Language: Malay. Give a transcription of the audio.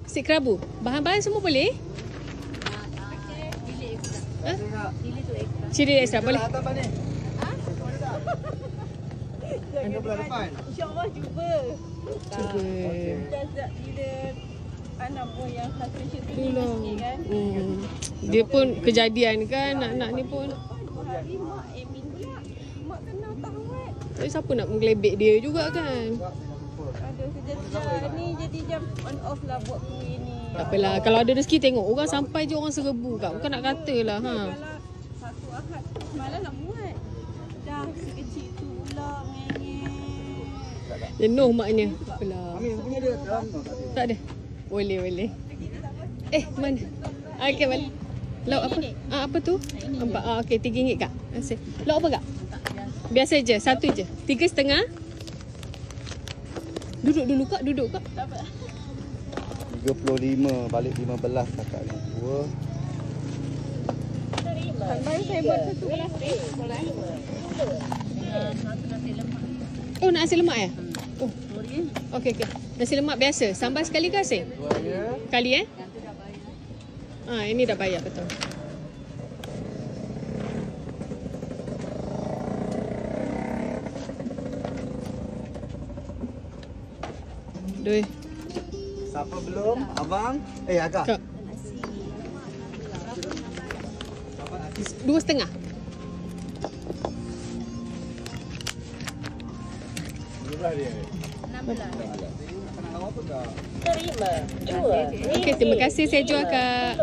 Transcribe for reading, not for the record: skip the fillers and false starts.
Nasi kerabu. Bahan-bahan semua boleh? Ha? Cili ekstra boleh? InsyaAllah cuba. Cuba. Bila anak buah yang hasil tu Itulah. sikit kan. Dia pun kejadian kan nak-nak ni pun. 2 hari mak admin pula. Mak kena tawat. Tapi siapa nak menggelebek dia juga kan? Aduh, kejadian ni jadi jam on off lah buat kuih ni. Tak apalah. Kalau ada rezeki tengok orang sampai je orang serbu kat. Bukan nak kata lah. Ha. Kalau satu Ahad semalam nak buat. Dah si kecil tu pula ngengek. Jenuh maknya. Tak apalah. punya dia dalam tu. Tak ada. Boleh. Mana? Okey, balik. Lauk apa? Apa tu? Nampak. Okey, RM3 kak. Terima kasih. Lauk apa kak? Biasa je, satu je. 3,5. Duduk dulu kak, duduk kak. 35 balik 15 kakak ni. 2. Sampai saya buat satu plastik. Boleh. Oh, nasi lemak ya? Oh. Okey. Nasi lemak biasa. Sambal sekali ke asin? Kali ini dah bayar betul. Doi. Siapa belum? Abang? Agak. Kak. 2,5. Terima. Jual. Okey, terima kasih saya jual kak.